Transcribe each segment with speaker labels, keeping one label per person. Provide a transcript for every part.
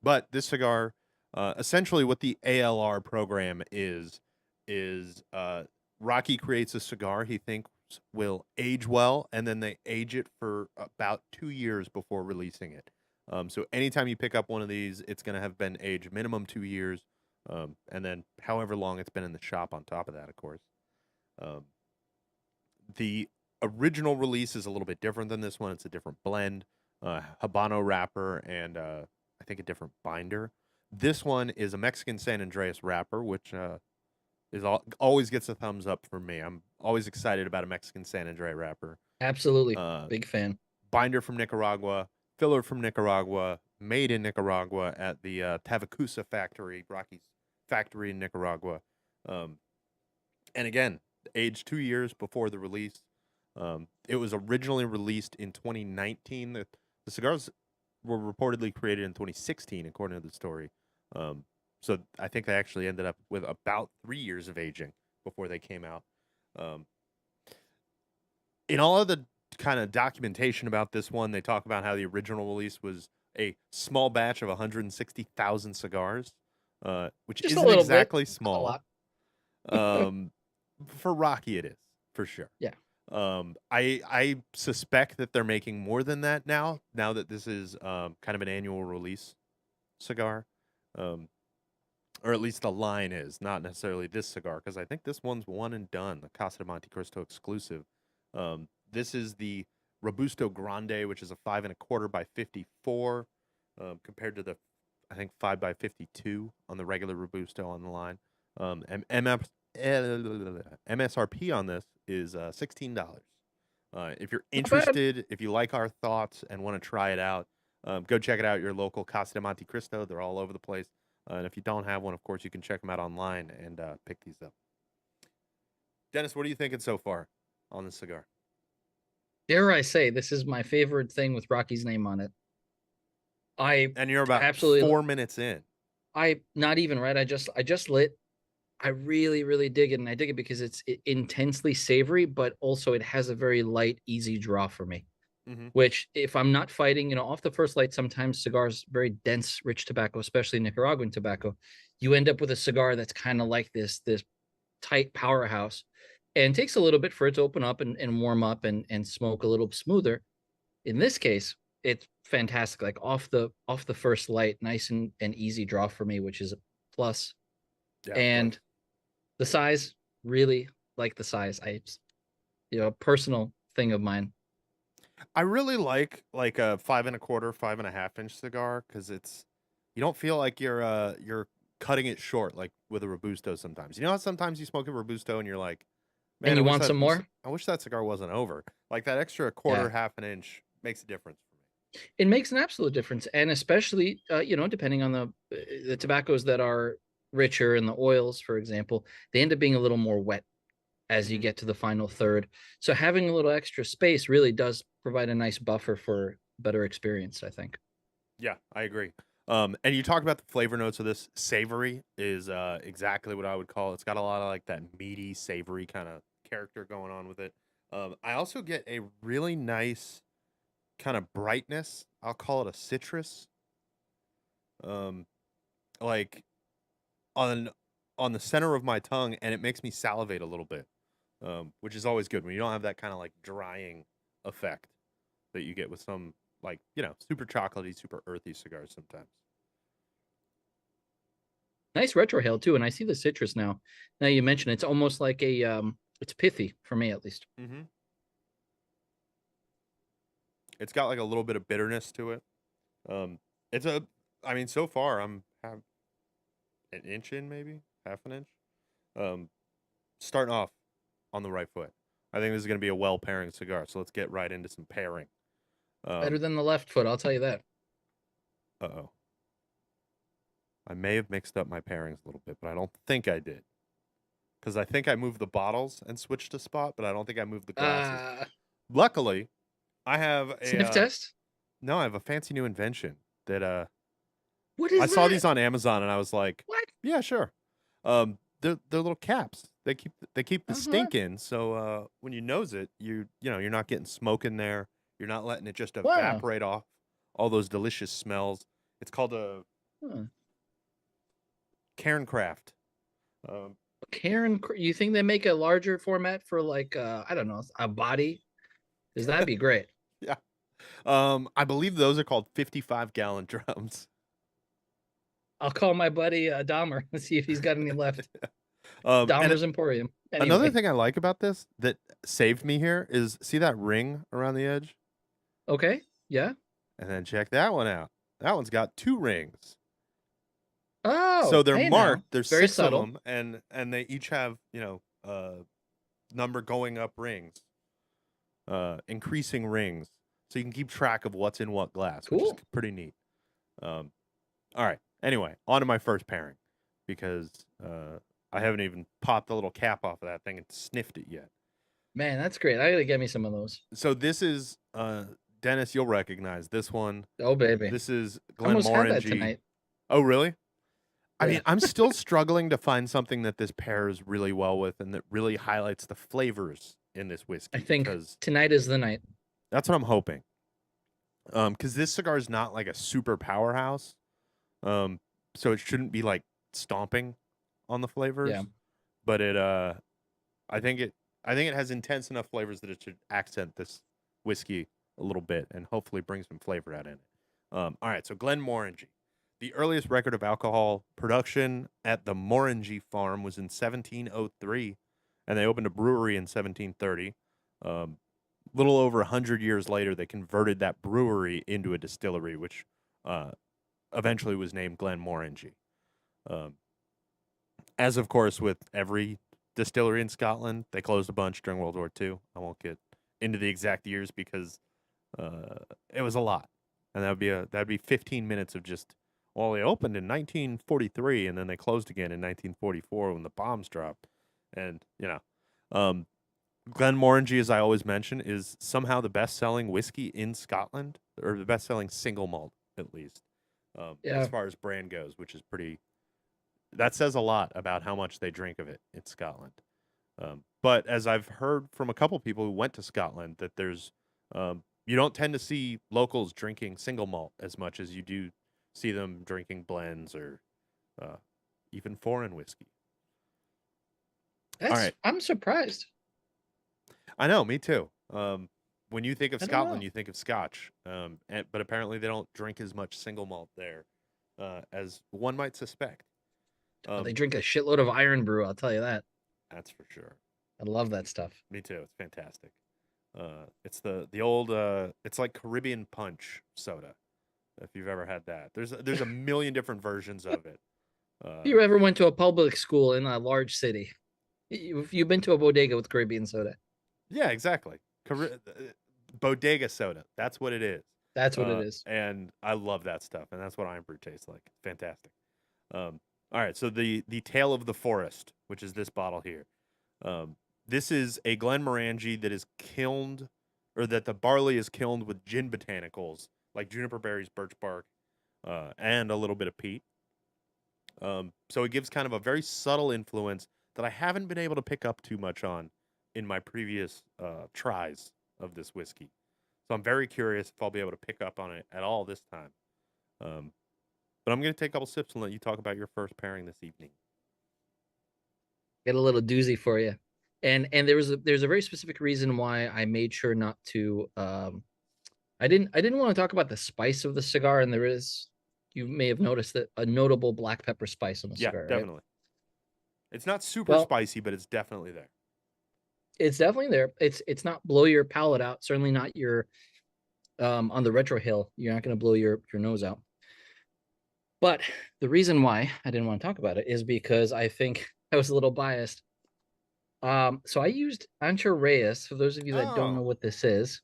Speaker 1: But this cigar, essentially, what the ALR program is Rocky creates a cigar he thinks will age well, and then they age it for about 2 years before releasing it. So anytime you pick up one of these, it's going to have been aged minimum 2 years, and then however long it's been in the shop on top of that, of course. Um, the original release is a little bit different than this one. It's a different blend, Habano wrapper, and I think a different binder. This one is a Mexican San Andreas wrapper, which always gets a thumbs up for me. I'm always excited about a Mexican San Andreas wrapper.
Speaker 2: Absolutely.
Speaker 1: Uh,
Speaker 2: Big fan.
Speaker 1: Binder from Nicaragua, filler from Nicaragua, made in Nicaragua at the Tavacusa factory, Rocky's factory in Nicaragua. Um, and again, aged 2 years before the release. It was originally released in 2019. The cigars were reportedly created in 2016, according to the story. So I think they actually ended up with about 3 years of aging before they came out. Um, in all of the kind of documentation about this one, they talk about how the original release was a small batch of 160,000 cigars, which
Speaker 2: Just a
Speaker 1: isn't
Speaker 2: little bit.
Speaker 1: exactly
Speaker 2: Not a
Speaker 1: small.
Speaker 2: lot.
Speaker 1: Um, for Rocky, it is for sure.
Speaker 2: Yeah.
Speaker 1: I suspect that they're making more than that now. Now that this is kind of an annual release cigar, um, or at least the line is not necessarily this cigar because I think this one's one and done. The Casa de Montecristo exclusive. This is the Robusto Grande, which is a 5 1/4 by 54, compared to the I think 5 by 52 on the regular Robusto on the line. And MSRP on this is $16. If you're
Speaker 2: Not bad.
Speaker 1: interested, if you like our thoughts and want to try it out, go check it out at your local Casa de Montecristo. They're all over the place. And if you don't have one, of course, you can check them out online and pick these up. Dennis, what are you thinking so far on this cigar?
Speaker 2: Dare I say, this is my favorite thing with Rocky's name on it. I
Speaker 1: And you're about
Speaker 2: absolutely
Speaker 1: 4 minutes in.
Speaker 2: I not even right. I just lit. I really, really dig it. And I dig it because it's intensely savory, but also it has a very light, easy draw for me.
Speaker 1: Mm-hmm.
Speaker 2: Which, if I'm not fighting, off the first light, sometimes cigars, very dense, rich tobacco, especially Nicaraguan tobacco, you end up with a cigar that's kind of like this tight powerhouse, and takes a little bit for it to open up and warm up and smoke a little smoother. In this case, it's fantastic. Like off the first light, nice and easy draw for me, which is a plus.
Speaker 1: Yeah, of course.
Speaker 2: And the size, really like the size. Personal thing of mine.
Speaker 1: I really like a 5 1/4, 5.5 inch cigar because you don't feel like you're cutting it short like with a Robusto sometimes. You know how sometimes you smoke a Robusto and you're like,
Speaker 2: And
Speaker 1: man,
Speaker 2: you want some more?
Speaker 1: I wish that cigar wasn't over. Like that extra quarter,
Speaker 2: Yeah.
Speaker 1: half an inch makes a difference for me.
Speaker 2: It makes an absolute difference, and especially depending on the tobaccos that are richer and the oils, for example, they end up being a little more wet as you
Speaker 1: Hmm.
Speaker 2: get to the final third. So having a little extra space really does provide a nice buffer for better experience, I think.
Speaker 1: Yeah, I agree. And you talk about the flavor notes of this. Savory is exactly what I would call it. It's got a lot of like that meaty, savory kind of character going on with it. I also get a really nice kind of brightness. I'll call it a citrus. Um, like on on the center of my tongue, and it makes me salivate a little bit, which is always good when you don't have that kind of like drying effect that you get with some like super chocolatey, super earthy cigars sometimes.
Speaker 2: Nice retrohale too, and I see the citrus now. Now you mention it's almost like it's pithy for me at least.
Speaker 1: Hmm. It's got like a little bit of bitterness to it. Um, it's a, I mean, so far I'm have an inch in, maybe half an inch. Um, Starting off on the right foot. I think this is going to be a well pairing cigar. So let's get right into some pairing.
Speaker 2: Better
Speaker 1: Um,
Speaker 2: than the left foot, I'll tell you that.
Speaker 1: oh, I may have mixed up my pairings a little bit, but I don't think I did because I think I moved the bottles and switched a spot, but I don't think I moved the glasses.
Speaker 2: Uh
Speaker 1: Luckily, I have a
Speaker 2: Sniff test?
Speaker 1: no, I have a fancy new invention that
Speaker 2: What
Speaker 1: I
Speaker 2: is
Speaker 1: saw
Speaker 2: that?
Speaker 1: these on Amazon and I was like,
Speaker 2: What?
Speaker 1: yeah, sure. They're little caps. They keep the
Speaker 2: Uh-huh.
Speaker 1: stink in, so when you nose it, you're not getting smoke in there. You're not letting it just
Speaker 2: Wow.
Speaker 1: evaporate off all those delicious smells. It's called a
Speaker 2: Huh.
Speaker 1: Cairn Craft. Um,
Speaker 2: You think they make a larger format for like I don't know, a body? Because that'd be great.
Speaker 1: yeah. I believe those are called 55-gallon drums.
Speaker 2: I'll call my buddy Dahmer and see if he's got any left.
Speaker 1: And
Speaker 2: Dahmer's Emporium.
Speaker 1: another
Speaker 2: Anyway,
Speaker 1: thing I like about this that saved me here is see that ring around the edge?
Speaker 2: okay, yeah.
Speaker 1: And then check that one out. That one's got 2 rings. So
Speaker 2: Oh,
Speaker 1: they're
Speaker 2: hey now,
Speaker 1: marked. There's
Speaker 2: very
Speaker 1: 6 of
Speaker 2: subtle.
Speaker 1: them, and they each have, number going up rings, increasing rings, so you can keep track of what's in what glass, which is
Speaker 2: Cool.
Speaker 1: pretty neat. All right. Anyway, on to my first pairing because I haven't even popped the little cap off of that thing and sniffed it yet.
Speaker 2: Man, that's great. I gotta get me some of those.
Speaker 1: So this is Dennis. You'll recognize this one.
Speaker 2: Oh baby,
Speaker 1: This is
Speaker 2: I almost had that
Speaker 1: Glenmorangie.
Speaker 2: tonight.
Speaker 1: Oh, really? I
Speaker 2: Yeah,
Speaker 1: mean, I'm still struggling to find something that this pairs really well with and that really highlights the flavors in this
Speaker 2: I
Speaker 1: whiskey
Speaker 2: think
Speaker 1: because
Speaker 2: tonight is the night.
Speaker 1: that's what I'm hoping. Because this cigar is not like a super powerhouse, so it shouldn't be like stomping on the
Speaker 2: Yeah,
Speaker 1: flavors, but I think it, I think it has intense enough flavors that it should accent this whiskey a little bit and hopefully bring some flavor out in it. All right, so Glenmorangie. The earliest record of alcohol production at the Morangie farm was in 1703, and they opened a brewery in 1730. Little over 100 years later, they converted that brewery into a distillery, which uh, eventually was named Glenmorangie. Um, as, of course, with every distillery in Scotland, they closed a bunch during World War II. I won't get into the exact years because it was a lot, and that'd be 15 minutes of just. Well, they opened in 1943, and then they closed again in 1944 when the bombs dropped, and Glenmorangie, as I always mention, is somehow the best-selling whiskey in Scotland, or the best-selling single malt, at least, as
Speaker 2: yeah.
Speaker 1: far as brand goes, which is pretty. That says a lot about how much they drink of it in Scotland. But as I've heard from a couple people who went to Scotland, that you don't tend to see locals drinking single malt as much as you do see them drinking blends or uh, even foreign whiskey. All right,
Speaker 2: I'm surprised.
Speaker 1: I know, me too. When you think of
Speaker 2: I don't
Speaker 1: Scotland,
Speaker 2: know.
Speaker 1: you think of Scotch, but apparently they don't drink as much single malt there as one might suspect.
Speaker 2: Oh, they
Speaker 1: Um,
Speaker 2: drink a shitload of iron brew. I'll tell you that.
Speaker 1: that's for sure.
Speaker 2: I love that stuff.
Speaker 1: Me too. It's fantastic. It's the old. It's like Caribbean Punch soda. If you've ever had that, there's a million different versions of it.
Speaker 2: If you ever went to a public school in a large city, you've been to a bodega with Caribbean soda.
Speaker 1: Yeah, exactly. Bodega soda. That's what it is.
Speaker 2: That's what it is.
Speaker 1: And I love that stuff, and that's what Iron Brew tastes like. Fantastic. All right, so the Tale of the Forest, which is this bottle here. This is a Glenmorangie that is kilned, or that the barley is kilned with gin botanicals like juniper berries, birch bark, and a little bit of peat. So it gives kind of a very subtle influence that I haven't been able to pick up too much on in my previous tries of this whiskey. So I'm very curious if I'll be able to pick up on it at all this time. But I'm going to take a couple sips and let you talk about your first pairing this evening.
Speaker 2: Get a little doozy for you. And there's a very specific reason why I made sure not to I didn't want to talk about the spice of the cigar, and there is, you may have noticed that, a notable black pepper spice on the
Speaker 1: Yeah,
Speaker 2: cigar, right?
Speaker 1: definitely. It's not super
Speaker 2: Well,
Speaker 1: spicy, but it's definitely there.
Speaker 2: it's definitely there. It's not blow your palate out, certainly not your on the retro hill. You're not going to blow your nose out. But the reason why I didn't want to talk about it is because I think I was a little biased. So I used Ancho Reyes. For those of you that don't know
Speaker 1: Oh,
Speaker 2: what this is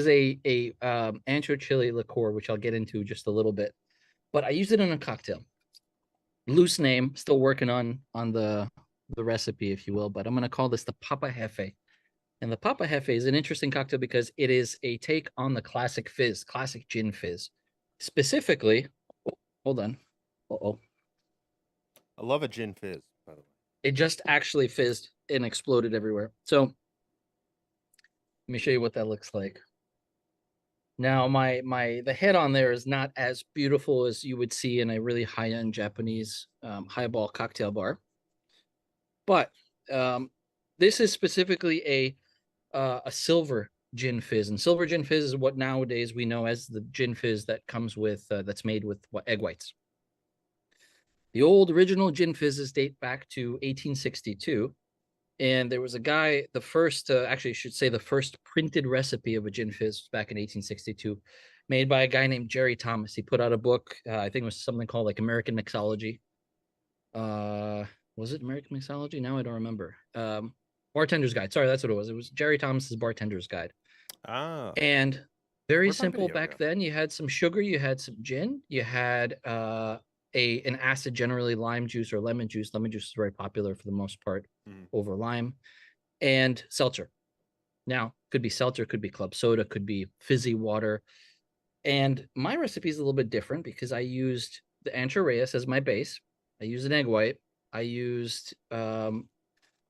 Speaker 2: a ancho chili liqueur, which I'll get into just a little bit. But I used it in a cocktail. Loose name, still working on the recipe, if you will. But I'm gonna call this the Papa Jefe. And the Papa Jefe is an interesting cocktail because it is a take on the classic fizz, classic gin fizz. Specifically, hold on. Oh,
Speaker 1: I love a gin fizz, by the way.
Speaker 2: it just actually fizzed and exploded everywhere. So let me show you what that looks like. Now, the head on there is not as beautiful as you would see in a really high-end Japanese highball cocktail bar, but um, this is specifically a silver gin fizz, and silver gin fizz is what nowadays we know as the gin fizz that comes with that's made with egg whites. The old original gin fizzes date back to 1862, and there was a guy, the first, actually, I should say, the first printed recipe of a gin fizz was back in 1862, made by a guy named Jerry Thomas. He put out a book, I think it was something called like American Mixology. Uh, was it American Mixology? Now I don't remember. Bartender's Guide. Sorry, that's what it was. It was Jerry Thomas's Bartender's Guide.
Speaker 1: Ah,
Speaker 2: And very
Speaker 1: where'd my
Speaker 2: simple
Speaker 1: video
Speaker 2: back
Speaker 1: go?
Speaker 2: then. You had some sugar, you had some gin, you had an acid, generally lime juice or lemon juice. Lemon juice is very popular for the most part
Speaker 1: Mm.
Speaker 2: over lime, and seltzer. Now, could be seltzer, could be club soda, could be fizzy water. And my recipe is a little bit different because I used the Ancho Reyes as my base. I used an egg white. I used a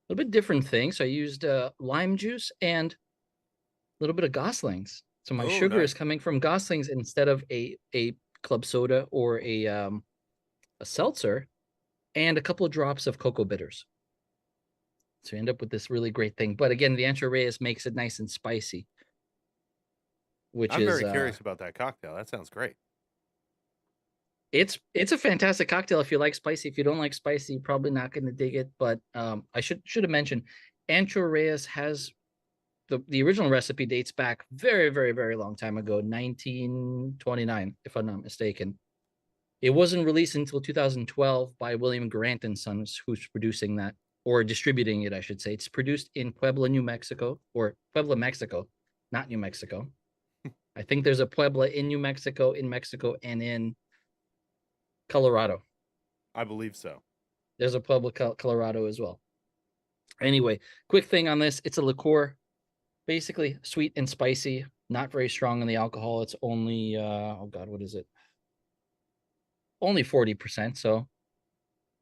Speaker 2: little bit different thing. So I used lime juice and a little bit of Goslings. So my
Speaker 1: Oh,
Speaker 2: sugar is
Speaker 1: nice.
Speaker 2: coming from Goslings instead of a club soda or a seltzer, and a couple of drops of cocoa bitters. So you end up with this really great thing. But again, the Ancho Reyes makes it nice and spicy, which
Speaker 1: I'm
Speaker 2: is
Speaker 1: very curious about that cocktail. That sounds great.
Speaker 2: it's a fantastic cocktail if you like spicy. If you don't like spicy, you're probably not going to dig it. But I should have mentioned, Ancho Reyes has the original recipe dates back very, very, very long time ago, 1929, if I'm not mistaken. It wasn't released until 2012 by William Grant and Sons, who's producing that or distributing it, I should say. It's produced in Puebla, New Mexico, or Puebla, Mexico, not New Mexico. I think there's a Puebla in New Mexico, and in Colorado.
Speaker 1: I believe so.
Speaker 2: There's a Puebla, Colorado as well. Anyway, quick thing on this, it's a liqueur, basically sweet and spicy, not very strong in the alcohol. It's only oh god, what is it? Only 40%, so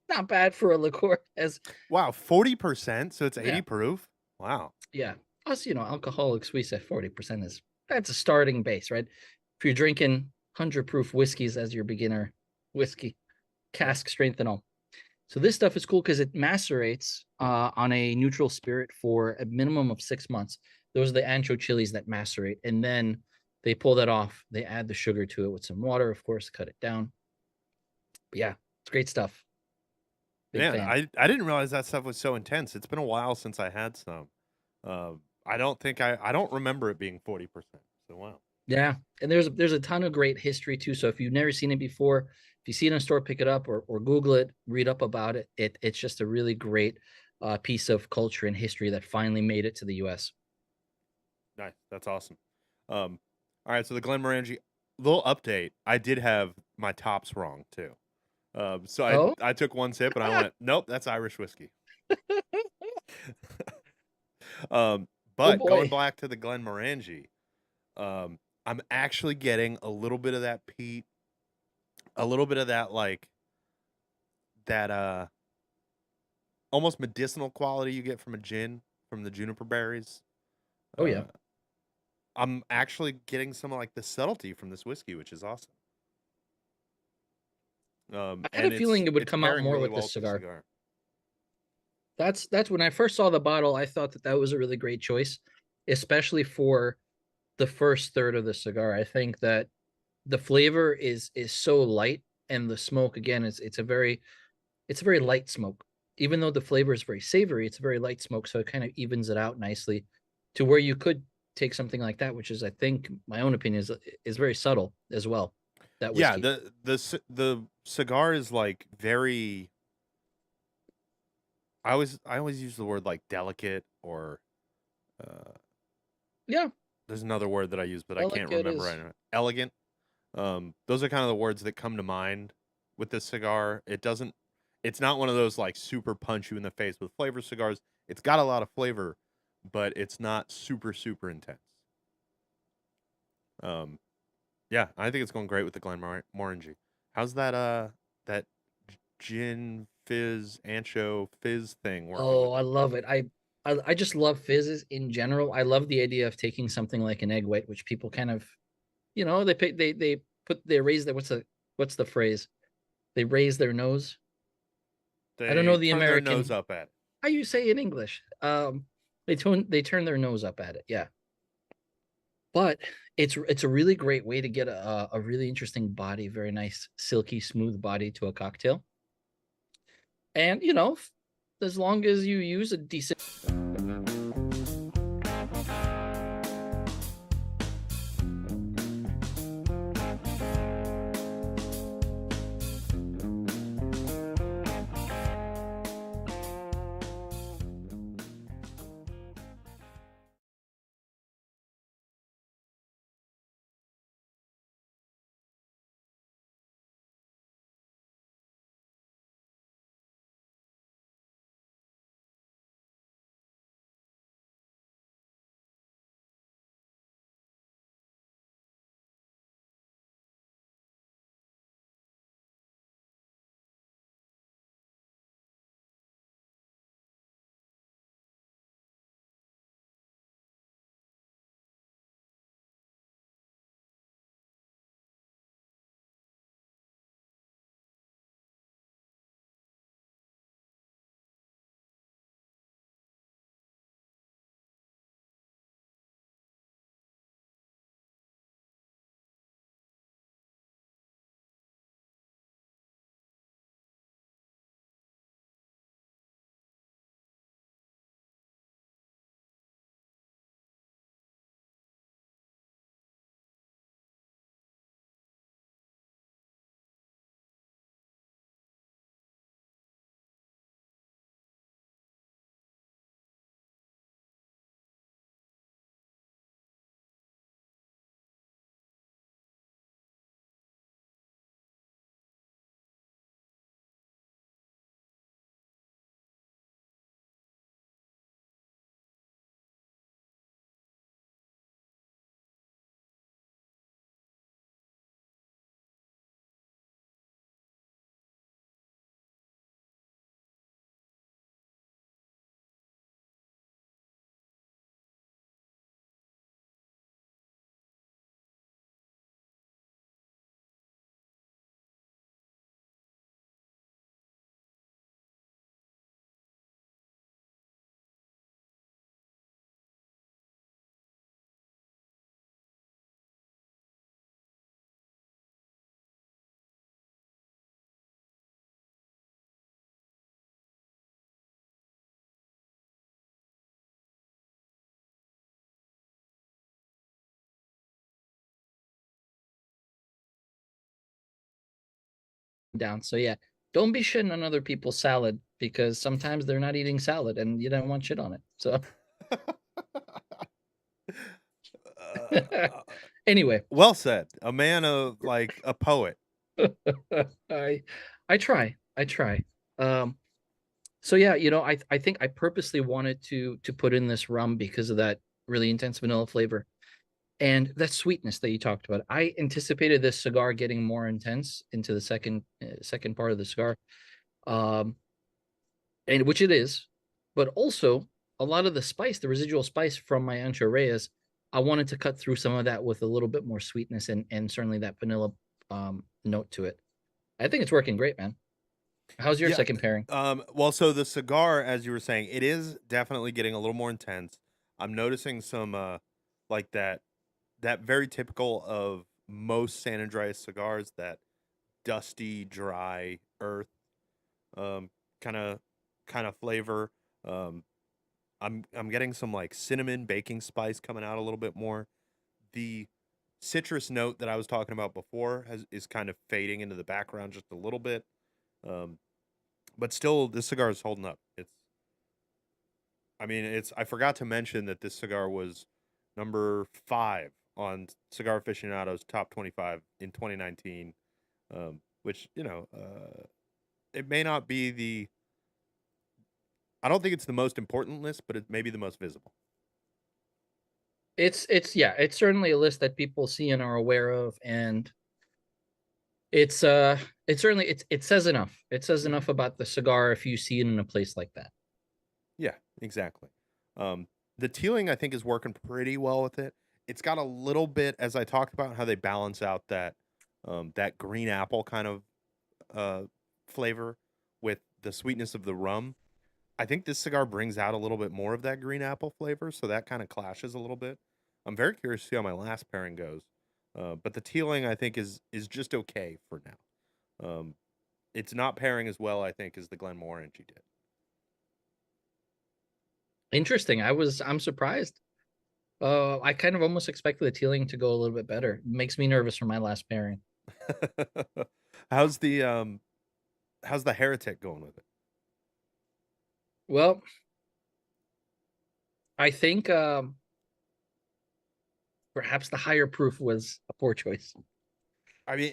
Speaker 2: not bad for a liqueur. As
Speaker 1: Wow, 40%. So it's 80
Speaker 2: yeah,
Speaker 1: proof. Wow.
Speaker 2: yeah. Plus, alcoholic sweets at 40% is that's a starting base, right? If you're drinking 100 proof whiskeys as your beginner whiskey,
Speaker 1: Yeah.
Speaker 2: cask strength and all. So this stuff is cool because it macerates on a neutral spirit for a minimum of 6 months. Those are the ancho chilies that macerate, and then they pull that off. They add the sugar to it with some water, of course, cut it down. But yeah, it's great stuff. Big
Speaker 1: Man,
Speaker 2: fan.
Speaker 1: I didn't realize that stuff was so intense. It's been a while since I had some. I don't remember it being 40%. So wow.
Speaker 2: Yeah, and there's a ton of great history too. So if you've never seen it before, if you see it in a store, pick it up or Google it, read up about it. It's just a really great piece of culture and history that finally made it to the U.S.
Speaker 1: Nice. That's awesome. All right, so the Glenmorangie little update. I did have my tops wrong too. So
Speaker 2: Oh,
Speaker 1: I took one sip and I went, nope, that's Irish whiskey. Um,
Speaker 2: oh
Speaker 1: but going
Speaker 2: boy.
Speaker 1: back to the Glenmorangie, I'm actually getting a little bit of that peat, a little bit of that like that almost medicinal quality you get from a gin from the juniper berries.
Speaker 2: Oh yeah.
Speaker 1: Uh, I'm actually getting some of like the subtlety from this whiskey, which is awesome.
Speaker 2: I had a
Speaker 1: And
Speaker 2: feeling it would
Speaker 1: it's
Speaker 2: come out
Speaker 1: pairing
Speaker 2: more
Speaker 1: really
Speaker 2: with
Speaker 1: well
Speaker 2: this
Speaker 1: with the
Speaker 2: cigar.
Speaker 1: cigar.
Speaker 2: That's when I first saw the bottle, I thought that was a really great choice, especially for the first third of the cigar. I think that the flavor is so light, and the smoke again is it's a very light smoke. Even though the flavor is very savory, it's a very light smoke, so it kind of evens it out nicely to where you could take something like that, which is, I think, my own opinion is very subtle as well. That
Speaker 1: Yeah,
Speaker 2: whiskey.
Speaker 1: the cigar is like very. I always use the word like delicate or uh,
Speaker 2: Yeah,
Speaker 1: there's another word that I use, but I can't
Speaker 2: delicate
Speaker 1: remember right
Speaker 2: is.
Speaker 1: now. Elegant. Those are kind of the words that come to mind with this cigar. It's not one of those like super punch you in the face with flavor cigars. It's got a lot of flavor, but it's not super intense. Um, yeah, I think it's going great with the Glenmorangie. How's that gin fizz ancho fizz thing working
Speaker 2: Oh,
Speaker 1: with
Speaker 2: I
Speaker 1: it?
Speaker 2: love it. I just love fizzes in general. I love the idea of taking something like an egg white, which people kind of You know, they raise their, what's the phrase? They raise their nose. I don't know
Speaker 1: They
Speaker 2: the
Speaker 1: turn their nose
Speaker 2: American,
Speaker 1: up at it.
Speaker 2: how you say in English. They turn their nose up at it. Yeah. But it's a really great way to get a really interesting body, very nice, silky, smooth body to a cocktail. And as long as you use a decent down. So yeah, don't be shitting on other people's salad because sometimes they're not eating salad and you don't want shit on it. So
Speaker 1: uh,
Speaker 2: anyway,
Speaker 1: well said. A man of like a poet.
Speaker 2: I I try. I try. Um so yeah, I think I purposely wanted to put in this rum because of that really intense vanilla flavor and that sweetness that you talked about. I anticipated this cigar getting more intense into the second part of the cigar. Um and which it is, but also a lot of the spice, the residual spice from my Ancho Reyes, I wanted to cut through some of that with a little bit more sweetness and certainly that vanilla note to it. I think it's working great, man. How's your
Speaker 1: Yeah.
Speaker 2: second pairing?
Speaker 1: Well, so the cigar, as you were saying, it is definitely getting a little more intense. I'm noticing some like that very typical of most San Andreas cigars, that dusty, dry earth um kind of flavor. Um I'm getting some like cinnamon baking spice coming out a little bit more. The citrus note that I was talking about before is kind of fading into the background just a little bit. Um but still, this cigar is holding up. It's I forgot to mention that this cigar was number 5 on Cigar Aficionado's top 25 in 2019. Which, it may not be I don't think it's the most important list, but it may be the most visible.
Speaker 2: It's yeah, it's certainly a list that people see and are aware of, and it's it certainly it says enough. It says
Speaker 1: Mhm.
Speaker 2: enough about the cigar if you see it in a place like that.
Speaker 1: Yeah, exactly. Um, the tealing, I think, is working pretty well with it. it's got a little bit, as I talked about, how they balance out that green apple kind of uh, flavor with the sweetness of the rum. I think this cigar brings out a little bit more of that green apple flavor, so that kind of clashes a little bit. I'm very curious to see how my last pairing goes, but the tealing I think is just okay for now. It's not pairing as well, I think, as the Glenmorangie did.
Speaker 2: Interesting. I'm surprised. I kind of almost expected the tealing to go a little bit better. It makes me nervous for my last pairing.
Speaker 1: how's the um how's the heretic going with it?
Speaker 2: Well, I think perhaps the higher proof was a poor choice.
Speaker 1: I mean,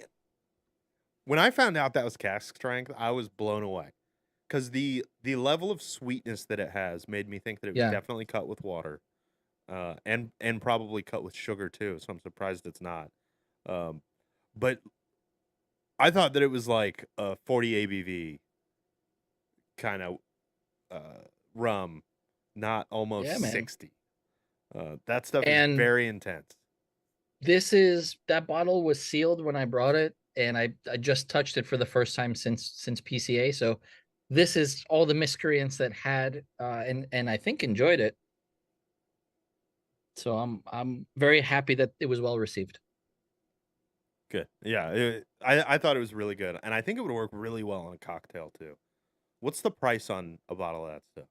Speaker 1: when I found out that was cask strength, I was blown away because the level of sweetness that it has made me think that it was
Speaker 2: Yeah.
Speaker 1: definitely cut with water, and probably cut with sugar too. So I'm surprised it's not. Um, but I thought that it was like a 40 ABV kind of rum, not
Speaker 2: Yeah,
Speaker 1: almost
Speaker 2: man.
Speaker 1: 60. That stuff is
Speaker 2: And
Speaker 1: very intense.
Speaker 2: that bottle was sealed when I brought it, and I just touched it for the first time since PCA. So this is all the miscreants that had and I think enjoyed it. So I'm very happy that it was well received.
Speaker 1: Good. Yeah, I thought it was really good, and I think it would work really well on a cocktail too. What's the price on a bottle of that stuff?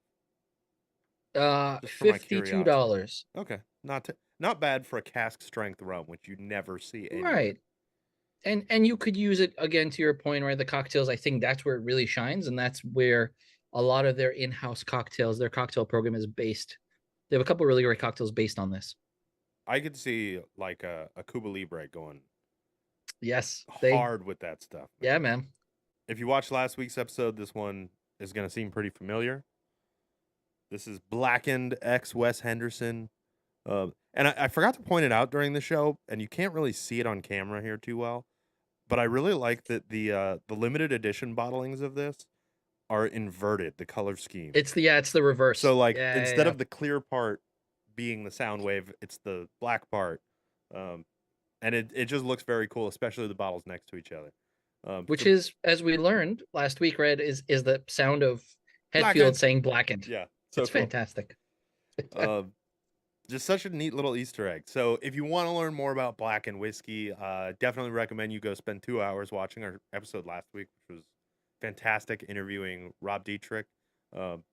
Speaker 1: Just for my
Speaker 2: $52.
Speaker 1: curiosity. Okay, not bad for a cask strength rum, which you never see anywhere.
Speaker 2: Right. And you could use it again to your point, right? The cocktails, I think that's where it really shines, and that's where a lot of their in-house cocktails, their cocktail program is based. They have a couple really great cocktails based on this.
Speaker 1: I could see like a Cuba Libre going
Speaker 2: Yes, they
Speaker 1: hard with that stuff,
Speaker 2: yeah,
Speaker 1: man.
Speaker 2: man.
Speaker 1: If you watched last week's episode, this one is going to seem pretty familiar. This is Blackened X Wes Henderson. And I forgot to point it out during the show, and you can't really see it on camera here too well. But I really like that the limited edition bottlings of this are inverted, the color scheme.
Speaker 2: It's the reverse.
Speaker 1: So like
Speaker 2: Yeah, yeah,
Speaker 1: instead
Speaker 2: yeah.
Speaker 1: of the clear part being the sound wave, it's the black part. Um, and it just looks very cool, especially the bottles next to each other.
Speaker 2: Which
Speaker 1: So
Speaker 2: is, as we learned last week, Red, is the sound of Hetfield
Speaker 1: Blackened,
Speaker 2: saying blackened.
Speaker 1: yeah, so
Speaker 2: It's
Speaker 1: cool.
Speaker 2: fantastic.
Speaker 1: Just such a neat little Easter egg. So if you want to learn more about Blackened whiskey, definitely recommend you go spend 2 hours watching our episode last week, which was fantastic, interviewing Rob Dietrich. Um,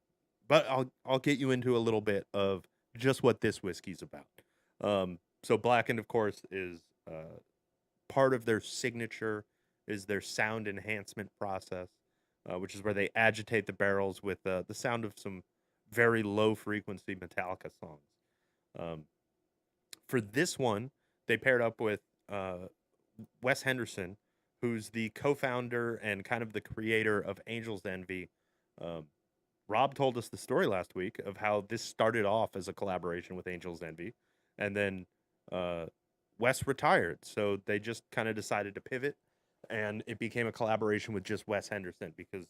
Speaker 1: but I'll get you into a little bit of just what this whiskey's about. So Blackened, of course, is part of their signature is their sound enhancement process, which is where they agitate the barrels with the sound of some very low frequency Metallica songs. Um, for this one, they paired up with Wes Henderson, who's the co-founder and kind of the creator of Angel's Envy. Um, Rob told us the story last week of how this started off as a collaboration with Angel's Envy, and then uh, Wes retired, so they just kind of decided to pivot, and it became a collaboration with just Wes Henderson because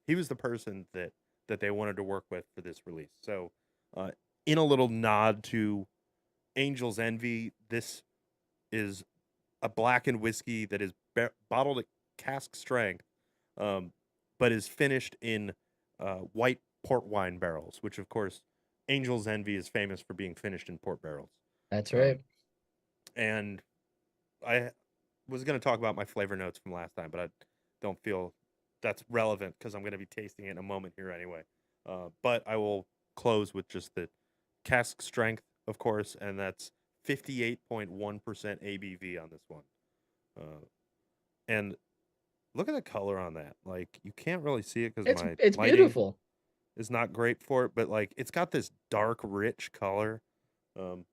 Speaker 1: he was the person that they wanted to work with for this release. So, uh, in a little nod to Angel's Envy, this is a blackened whiskey that is bottled at cask strength, um, but is finished in white port wine barrels, which of course Angel's Envy is famous for being finished in port barrels.
Speaker 2: That's
Speaker 1: Um,
Speaker 2: right.
Speaker 1: and I was going to talk about my flavor notes from last time, but I don't feel that's relevant because I'm going to be tasting it in a moment here anyway. But I will close with just the cask strength, of course, and that's 58.1% ABV on this one. And look at the color on that. Like you can't really see it because my
Speaker 2: It's
Speaker 1: lighting
Speaker 2: beautiful.
Speaker 1: is not great for it, but like it's got this dark, rich color um,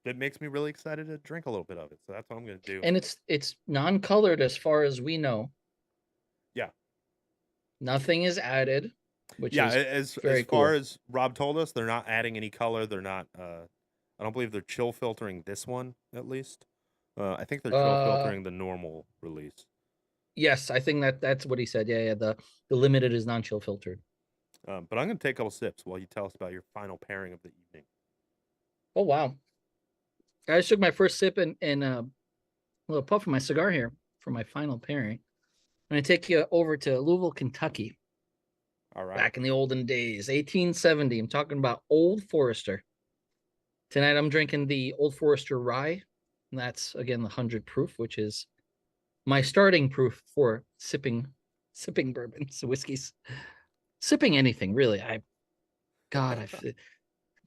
Speaker 1: that makes me really excited to drink a little bit of it. So that's what I'm gonna do.
Speaker 2: And it's non-colored as far as we know.
Speaker 1: Yeah,
Speaker 2: Nothing is added, which
Speaker 1: yeah.
Speaker 2: is
Speaker 1: As
Speaker 2: very
Speaker 1: far
Speaker 2: cool.
Speaker 1: as Rob told us, they're not adding any color. They're not. I don't believe they're chill filtering this one at least. I think they're chill
Speaker 2: Uh
Speaker 1: filtering the normal release.
Speaker 2: yes, I think that's what he said. Yeah, yeah. The limited is non-chill filtered.
Speaker 1: But I'm gonna take a couple sips while you tell us about your final pairing of the evening.
Speaker 2: Oh wow. I just took my first sip and a little puff of my cigar here for my final pairing. I'm going to take you over to Louisville, Kentucky,
Speaker 1: All right.
Speaker 2: back in the olden days, 1870. I'm talking about Old Forester. Tonight I'm drinking the Old Forester Rye. And that's again the 100 proof, which is my starting proof for sipping bourbons, whiskeys, sipping anything really. God, I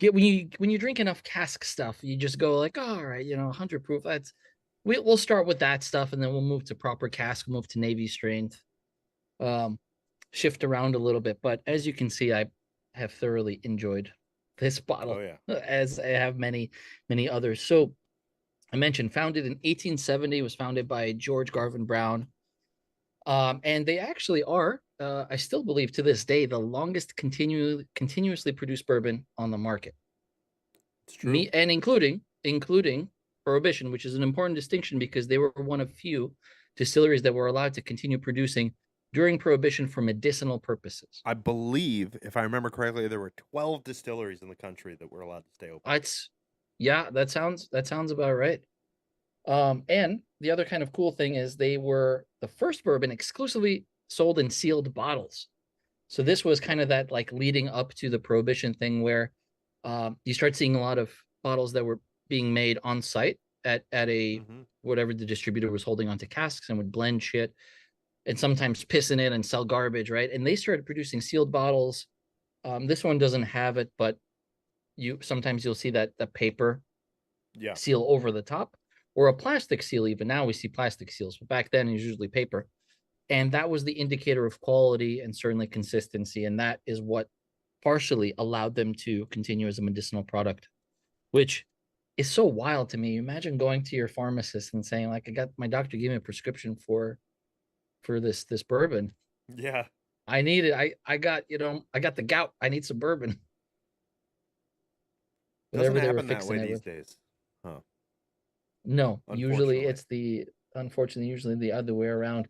Speaker 2: get when you drink enough cask stuff, you just go like, oh, all right, 100 proof. We'll start with that stuff, and then we'll move to proper cask, move to Navy strength, um, shift around a little bit. But as you can see, I have thoroughly enjoyed this
Speaker 1: Oh
Speaker 2: bottle,
Speaker 1: yeah.
Speaker 2: as I have many others. So I mentioned, founded in 1870, was founded by George Garvin Brown. And they actually are, I still believe to this day, the longest continuously produced bourbon on the market.
Speaker 1: It's true.
Speaker 2: Me and including Prohibition, which is an important distinction because they were one of few distilleries that were allowed to continue producing during Prohibition for medicinal purposes.
Speaker 1: I believe, if I remember correctly, there were 12 distilleries in the country that were allowed to stay open.
Speaker 2: It's Yeah, that sounds about right. And the other kind of cool thing is they were the first bourbon exclusively sold in sealed bottles. So this was kind of that like leading up to the Prohibition thing where you start seeing a lot of bottles that were being made on site at a
Speaker 1: Mm-hmm.
Speaker 2: whatever the distributor was holding onto casks and would blend shit and sometimes piss in it and sell garbage, right? And they started producing sealed bottles. This one doesn't have it, but you sometimes you'll see that the paper
Speaker 1: Yeah.
Speaker 2: seal over the top or a plastic seal. Even now we see plastic seals, but back then it was usually paper. And that was the indicator of quality and certainly consistency. And that is what partially allowed them to continue as a medicinal product, which is so wild to me. Imagine going to your pharmacist and saying, like, I got my doctor gave me a prescription for this bourbon.
Speaker 1: Yeah.
Speaker 2: I need it. I got the gout. I need some bourbon.
Speaker 1: Doesn't
Speaker 2: Whatever they were
Speaker 1: happen that way
Speaker 2: fixing it
Speaker 1: these
Speaker 2: with.
Speaker 1: days. Huh.
Speaker 2: No, usually
Speaker 1: Unfortunately.
Speaker 2: it's the unfortunately usually the other way around.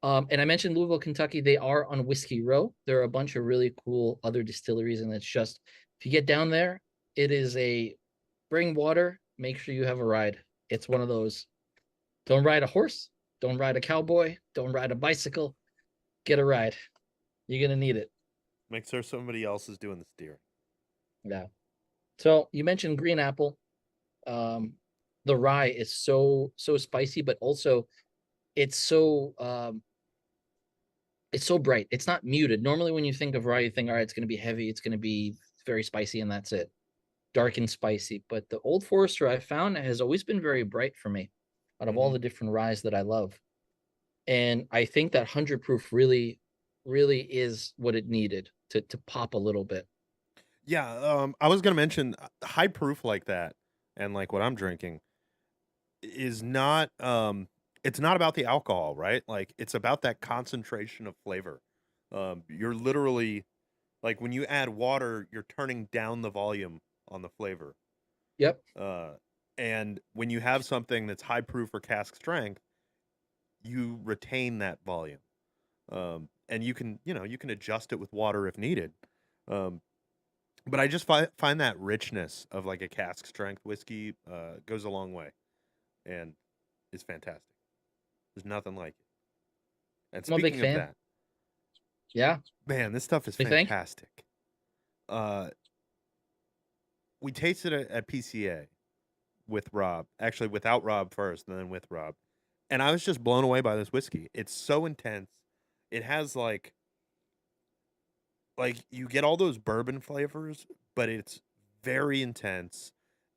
Speaker 2: And I mentioned Louisville, Kentucky. They are on Whiskey Row. There are a bunch of really cool other distilleries, and it's just if you get down there, it is a bring water. Make sure you have a ride. It's one of those. Don't ride a horse. Don't ride a cowboy. Don't ride a bicycle. Get a ride. You're gonna need it.
Speaker 1: Make sure somebody else is doing the steering.
Speaker 2: Yeah. So you mentioned green apple. Um, the rye is so spicy, but also it's so bright. It's not muted. Normally, when you think of rye, you think, all right, it's going to be heavy, it's going to be very spicy, and that's it. Dark and spicy. But the Old Forester I found has always been very bright for me out of all
Speaker 1: Mm-hmm.
Speaker 2: the different ryes that I love. And I think that 100 proof really is what it needed to pop a little bit.
Speaker 1: Yeah. I was gonna mention high proof like that, and like what I'm drinking is not. It's not about the alcohol, right? Like it's about that concentration of flavor. You're literally like when you add water, you're turning down the volume on the flavor.
Speaker 2: Yep.
Speaker 1: Uh, and when you have something that's high proof or cask strength, you retain that volume. And you can adjust it with water if needed. Um, but I just find that richness of like a cask strength whiskey goes a long way, and is fantastic. There's nothing like it. And
Speaker 2: I'm a big
Speaker 1: speaking of
Speaker 2: fan.
Speaker 1: that,
Speaker 2: Yeah.
Speaker 1: man, this stuff is
Speaker 2: We think.
Speaker 1: fantastic. Uh, we tasted it at PCA with Rob, actually without Rob first, and then with Rob, and I was just blown away by this whiskey. It's so intense. It has like you get all those bourbon flavors, but it's very intense.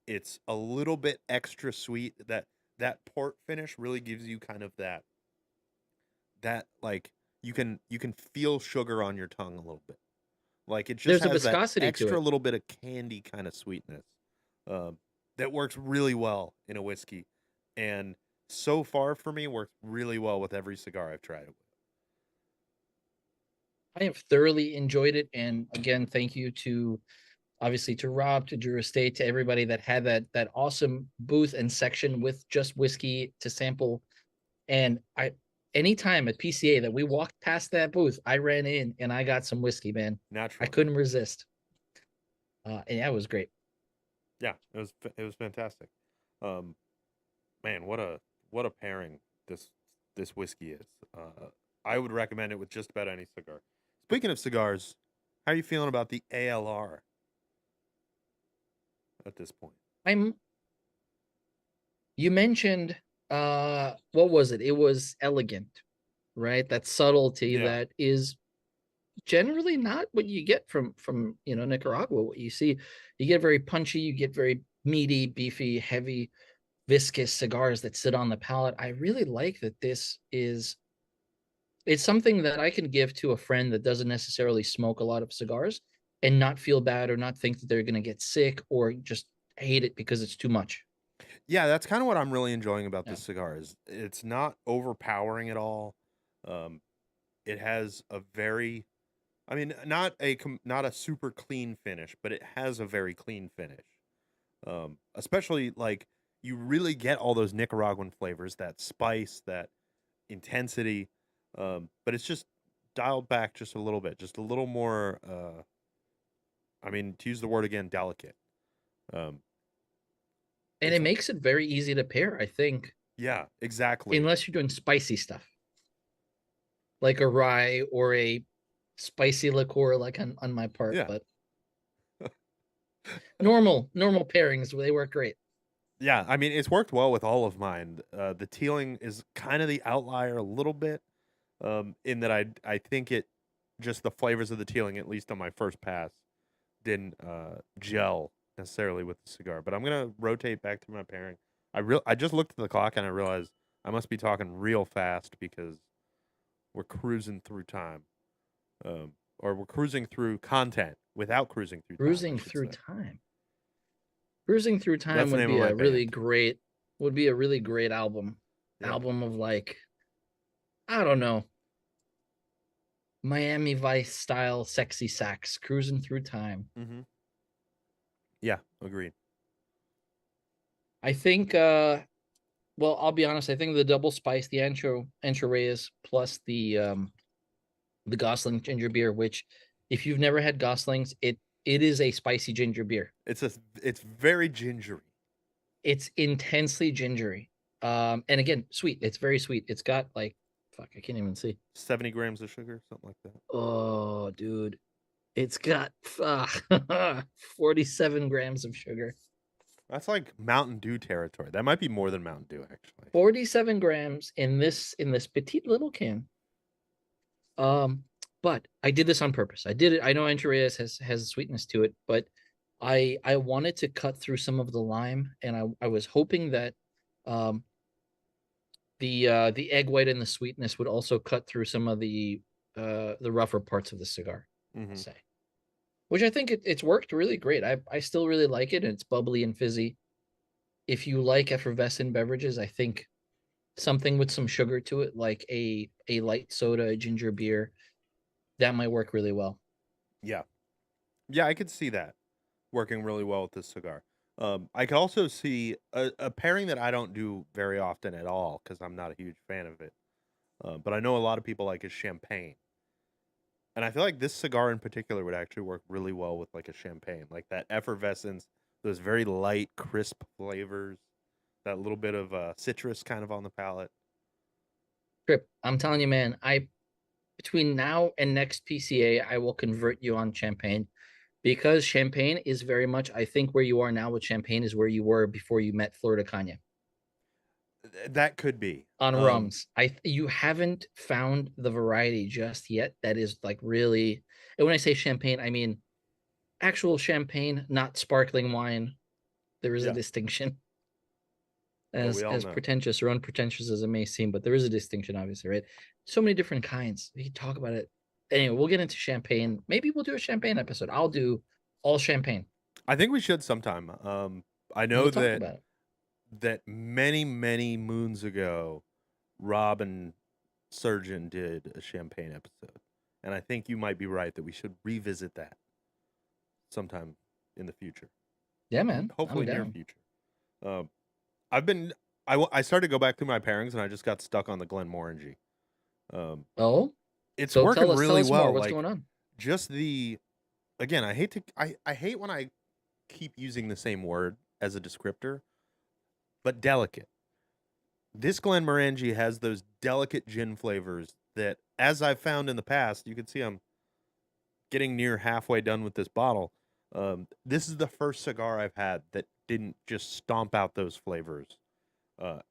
Speaker 1: It's a little bit extra sweet. That port finish really gives you kind of that like you can feel sugar on your tongue a little bit. Like it just
Speaker 2: There's a
Speaker 1: has that
Speaker 2: viscosity to
Speaker 1: extra
Speaker 2: it.
Speaker 1: little bit of candy kind of sweetness um, that works really well in a whiskey, and so far for me works really well with every cigar I've tried it with.
Speaker 2: I have thoroughly enjoyed it. And again, thank you to obviously to Rob, to Drew Estate, to everybody that had that awesome booth and section with just whiskey to sample. And I anytime at PCA that we walked past that booth, I ran in and I got some whiskey, man. I
Speaker 1: Naturally,
Speaker 2: couldn't resist. And that was great.
Speaker 1: yeah, it was fantastic. Um, man, what a pairing this this whiskey is. I would recommend it with just about any cigar. Speaking of cigars, how are you feeling about the ALR at this point?
Speaker 2: I'm You mentioned what was it? It was elegant, right? That subtlety
Speaker 1: Yeah.
Speaker 2: that is generally not what you get from Nicaragua. What you see, you get very punchy, you get very meaty, beefy, heavy, viscous cigars that sit on the palate. I really like that it's something that I can give to a friend that doesn't necessarily smoke a lot of cigars and not feel bad or not think that they're going to get sick or just hate it because it's too much.
Speaker 1: Yeah, that's kind of what I'm really enjoying about
Speaker 2: Yeah.
Speaker 1: this cigar is it's not overpowering at all. Um, it has a very, I mean, not a super clean finish, but it has a very clean finish. Especially like you really get all those Nicaraguan flavors, that spice, that intensity, but it's just dialed back just a little bit, just a little more. I mean, to use the word again, delicate. Um,
Speaker 2: And
Speaker 1: it's
Speaker 2: it makes it very easy to pair, I think,
Speaker 1: yeah, exactly.
Speaker 2: unless you're doing spicy stuff like a rye or a spicy liqueur, like on my part.
Speaker 1: Yeah,
Speaker 2: But normal pairings, they work great.
Speaker 1: yeah. I mean, it's worked well with all of mine. The tealing is kind of the outlier a little bit, in that I think it just the flavors of the tealing, at least on my first pass, didn't gel necessarily with the cigar. But I'm gonna rotate back to my pairing. I just looked at the clock and I realized I must be talking real fast because we're cruising through time, or we're cruising through content without cruising through time, I
Speaker 2: Cruising
Speaker 1: should
Speaker 2: through
Speaker 1: say.
Speaker 2: time. Cruising through time
Speaker 1: That's the
Speaker 2: would
Speaker 1: name
Speaker 2: be
Speaker 1: of my
Speaker 2: a really
Speaker 1: band.
Speaker 2: great album.
Speaker 1: Yeah.
Speaker 2: Album of like, I don't know, Miami Vice style sexy sax, cruising through time.
Speaker 1: Mm-hmm. Yeah. Agreed.
Speaker 2: I think well, I'll be honest, I think the double spice, the Ancho Reyes plus the Gosling ginger beer, which if you've never had Goslings, it is a spicy ginger beer.
Speaker 1: It's very gingery.
Speaker 2: It's intensely gingery. And again, sweet. It's very sweet. It's got like fuck, I can't even see.
Speaker 1: 70 grams of sugar, something like that.
Speaker 2: Oh, dude. It's got 47 grams of sugar.
Speaker 1: That's like Mountain Dew territory. That might be more than Mountain Dew, actually.
Speaker 2: 47 grams in this petite little can. Um, but I did this on purpose. I did it. I know Anchoreas has a sweetness to it, but I wanted to cut through some of the lime, and I was hoping that um the egg white and the sweetness would also cut through some of the rougher parts of the cigar. I'll
Speaker 1: Mm-hmm.
Speaker 2: say, which I think it's worked really great. I still really like it, and it's bubbly and fizzy. If you like effervescent beverages, I think something with some sugar to it, like a light soda, a ginger beer, that might work really well.
Speaker 1: Yeah. Yeah, I could see that working really well with this cigar. I could also see a pairing that I don't do very often at all because I'm not a huge fan of it. But I know a lot of people like is champagne. And I feel like this cigar in particular would actually work really well with like a champagne, like that effervescence, those very light, crisp flavors, that little bit of citrus kind of on the palate.
Speaker 2: Trip, I'm telling you, man, I between now and next PCA, I will convert you on champagne because champagne is very much, I think, where you are now with champagne is where you were before you met Florida Cognac
Speaker 1: That could be.
Speaker 2: on rums. You haven't found the variety just yet that is like really, and when I say champagne, I mean actual champagne, not sparkling wine. There is a
Speaker 1: Yeah.
Speaker 2: distinction.
Speaker 1: Well, we all
Speaker 2: As
Speaker 1: know.
Speaker 2: pretentious or unpretentious as it may seem, but there is a distinction, obviously, right? So many different kinds. We can talk about it. Anyway, we'll get into champagne. Maybe we'll do a champagne episode. I'll do all champagne.
Speaker 1: I think we should sometime. I
Speaker 2: And
Speaker 1: know
Speaker 2: we'll talk
Speaker 1: that
Speaker 2: about it.
Speaker 1: many moons ago, Rob and Surgeon did a champagne episode, and I think you might be right that we should revisit that sometime in the future,
Speaker 2: Yeah, man. I'm
Speaker 1: hopefully near
Speaker 2: down.
Speaker 1: future. Um, I've been I started to go back through my pairings, and I just got stuck on the Glenmorangie. Um,
Speaker 2: Oh,
Speaker 1: it's
Speaker 2: so
Speaker 1: working
Speaker 2: tell
Speaker 1: really
Speaker 2: us more.
Speaker 1: well.
Speaker 2: What's
Speaker 1: Like
Speaker 2: going on?
Speaker 1: just the again, I hate when I keep using the same word as a descriptor, but delicate. This Glenmorangie has those delicate gin flavors that, as I've found in the past, you can see I'm getting near halfway done with this bottle. This is the first cigar I've had that didn't just stomp out those flavors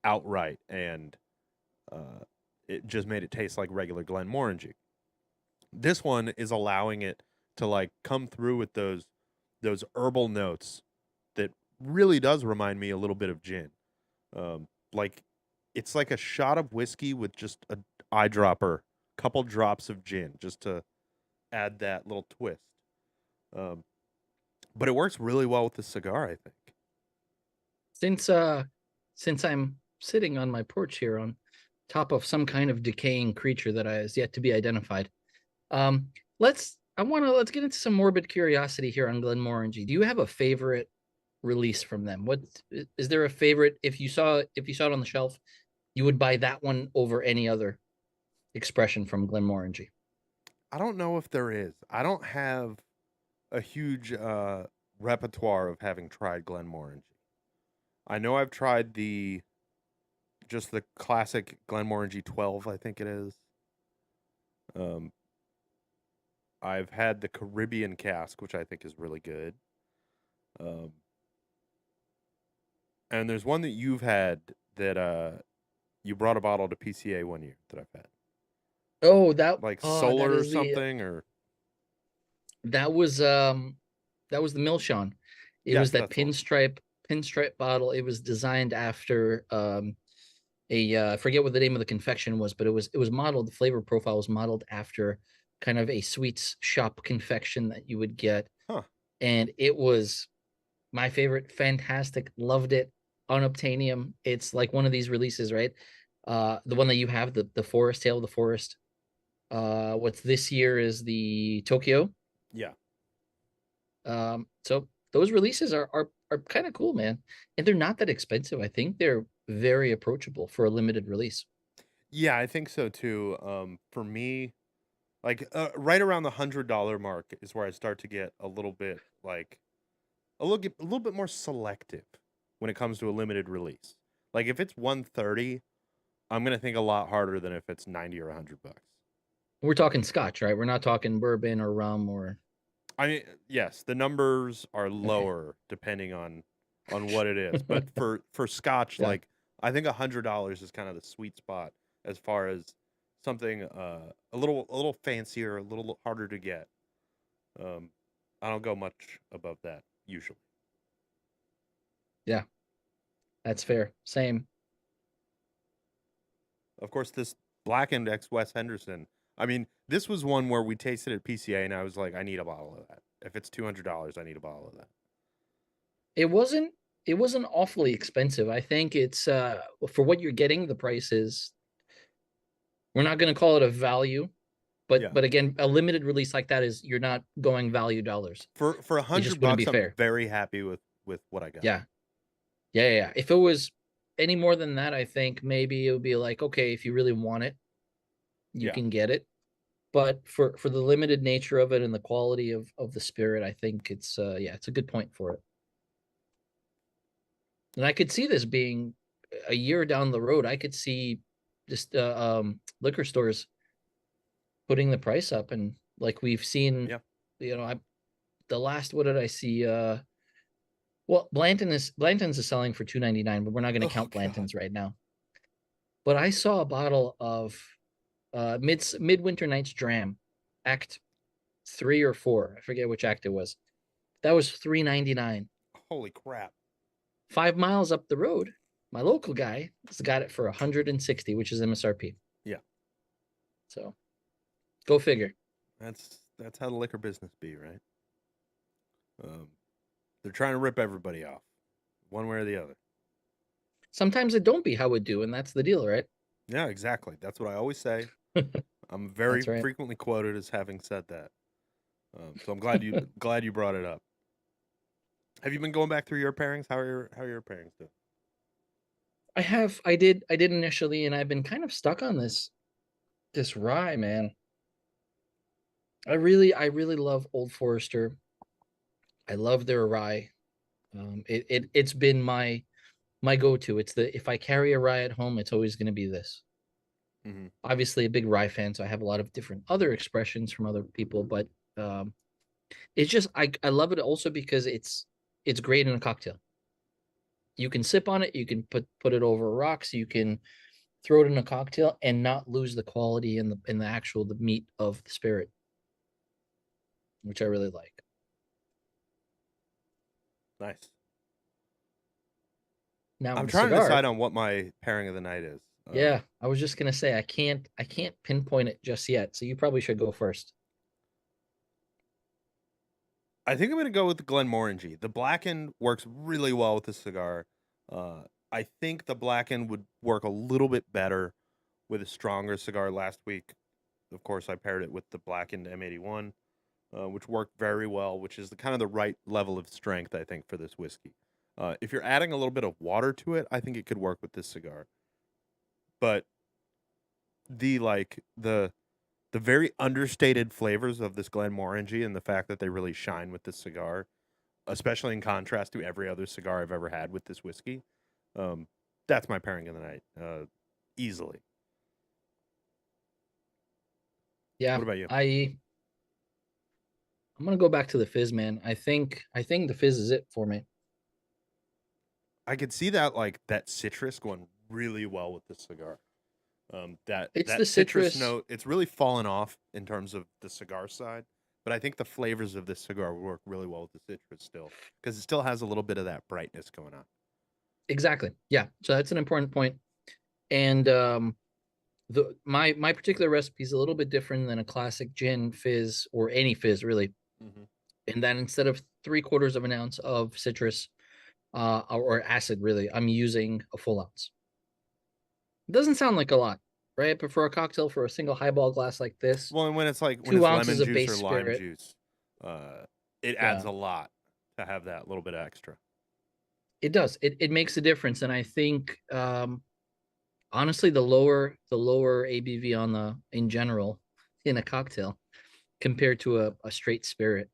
Speaker 1: outright, and uh, it just made it taste like regular Glenmorangie. This one is allowing it to like come through with those herbal notes that really does remind me a little bit of gin. Like it's like a shot of whiskey with just a eyedropper, couple drops of gin, just to add that little twist. Um, but it works really well with the cigar, I think.
Speaker 2: Since uh since I'm sitting on my porch here on top of some kind of decaying creature that has yet to be identified, um, let's get into some morbid curiosity here on Glenmorangie. Do you have a favorite release from them? What is there a favorite? If you saw it on the shelf, you would buy that one over any other expression from Glenmorangie.
Speaker 1: I don't know if there is. I don't have a huge repertoire of having tried Glenmorangie. I know I've tried the classic Glenmorangie 12, I think it is. Um, I've had the Caribbean cask, which I think is really good. Um, and there's one that you've had that you brought a bottle to PCA one year that I've had,
Speaker 2: Oh,
Speaker 1: like
Speaker 2: that
Speaker 1: Solar or
Speaker 2: is
Speaker 1: something, or
Speaker 2: that was um that was the Milchon. It was
Speaker 1: yes,
Speaker 2: that
Speaker 1: that's the one.
Speaker 2: pinstripe bottle. It was designed after I forget what the name of the confection was, but it was modeled, the flavor profile was modeled after kind of a sweets shop confection that you would get.
Speaker 1: Huh?
Speaker 2: And it was my favorite, fantastic, loved it. Unobtainium. It's like one of these releases, right? The one that you have, the forest, Tale of the Forest. What's this year is the Tokyo.
Speaker 1: Yeah.
Speaker 2: So those releases are kind of cool, man. And they're not that expensive. I think they're very approachable for a limited release.
Speaker 1: Yeah, I think so too. For me, like right around the $100 mark is where I start to get a little bit like a little bit more selective when it comes to a limited release. Like if it's 130, I'm gonna think a lot harder than if it's 90 or $100.
Speaker 2: We're talking scotch, right? We're not talking bourbon or rum or
Speaker 1: I mean, yes, the numbers are
Speaker 2: okay.
Speaker 1: lower depending on what it is, but for Scotch,
Speaker 2: Yeah.
Speaker 1: like I think $100 is kind of the sweet spot as far as something a little fancier, a little harder to get. Um, I don't go much above that usually.
Speaker 2: Yeah, that's fair. Same.
Speaker 1: Of course, this Blackened ex Wes Henderson. I mean, this was one where we tasted at PCA, and I was like, I need a bottle of that. If it's $200, I need a bottle of that.
Speaker 2: It wasn't it wasn't awfully expensive. I think it's for what you're getting, the price is, we're not going to call it a value, but
Speaker 1: Yeah,
Speaker 2: again, a limited release like that is, you're not going value dollars.
Speaker 1: for a
Speaker 2: It
Speaker 1: hundred
Speaker 2: just wouldn't be
Speaker 1: bucks, I'm
Speaker 2: fair.
Speaker 1: very happy with what I got.
Speaker 2: Yeah. Yeah. If it was any more than that, I think maybe it would be like, okay, if you really want it, you
Speaker 1: Yeah,
Speaker 2: can get it. But for the limited nature of it and the quality of the spirit, I think it's yeah, it's a good point for it. And I could see this being a year down the road. I could see just liquor stores putting the price up, and like we've seen,
Speaker 1: yeah.
Speaker 2: I the last, what did I see? Well, Blanton's is selling for 2.99, but we're not going to
Speaker 1: Oh
Speaker 2: count
Speaker 1: God.
Speaker 2: Blanton's right now. But I saw a bottle of Midwinter Night's Dram, Act 3 or 4. I forget which act it was. That was 3.99.
Speaker 1: Holy crap.
Speaker 2: 5 miles up the road, my local guy has got it for 160, which is MSRP.
Speaker 1: Yeah,
Speaker 2: So go figure.
Speaker 1: that's how the liquor business be, right? Um, they're trying to rip everybody off, one way or the other.
Speaker 2: Sometimes it don't be how it do, and that's the deal, right?
Speaker 1: Yeah, exactly. That's what I always say. I'm very
Speaker 2: That's right.
Speaker 1: frequently quoted as having said that. So I'm glad you brought it up. Have you been going back through your pairings? How are your pairings doing?
Speaker 2: I did initially, and I've been kind of stuck on this rye, man. I really love Old Forester. I love their rye. It's been my my go-to. It's the if I carry a rye at home, it's always going to be this.
Speaker 1: Hmm.
Speaker 2: Obviously, a big rye fan, so I have a lot of different other expressions from other people, but um, it's just I love it also because it's great in a cocktail. You can sip on it, you can put it over rocks, you can throw it in a cocktail and not lose the quality and the actual the meat of the spirit, which I really like.
Speaker 1: Nice.
Speaker 2: Now
Speaker 1: I'm
Speaker 2: with a
Speaker 1: trying to
Speaker 2: cigar,
Speaker 1: decide on what my pairing of the night is.
Speaker 2: yeah, I was just gonna say I can't pinpoint it just yet, so you probably should go first.
Speaker 1: I think I'm gonna go with the Glenmorangie. The blackened works really well with this cigar. I think the blackened would work a little bit better with a stronger cigar. Last week, of course, I paired it with the blackened M81, which worked very well, which is the kind of the right level of strength, I think, for this whiskey. If you're adding a little bit of water to it, I think it could work with this cigar. But the like the very understated flavors of this Glenmorangie and the fact that they really shine with this cigar, especially in contrast to every other cigar I've ever had with this whiskey. Um, that's my pairing of the night, easily.
Speaker 2: Yeah,
Speaker 1: What about you?
Speaker 2: I'm gonna go back to the fizz, man. I think the fizz is it for me.
Speaker 1: I could see that like that citrus going really well with this cigar. That
Speaker 2: It's the
Speaker 1: that citrus
Speaker 2: citrus.
Speaker 1: note, it's really fallen off in terms of the cigar side, but I think the flavors of this cigar work really well with the citrus still because it still has a little bit of that brightness going on.
Speaker 2: Exactly. Yeah. So that's an important point. And the my particular recipe is a little bit different than a classic gin fizz or any fizz really.
Speaker 1: Hmm.
Speaker 2: In that instead of 3/4 of an ounce of citrus or acid, really, I'm using a full ounce. It doesn't sound like a lot, right? But for a cocktail for a single highball glass like this,
Speaker 1: Well, and when it's like when
Speaker 2: two
Speaker 1: it's
Speaker 2: ounces
Speaker 1: lemon
Speaker 2: of
Speaker 1: juice
Speaker 2: base
Speaker 1: or lime
Speaker 2: spirit.
Speaker 1: juice, uh, it adds
Speaker 2: Yeah,
Speaker 1: a lot to have that little bit extra.
Speaker 2: it does. It makes a difference. And I think honestly, the lower ABV on the in general in a cocktail compared to a straight spirit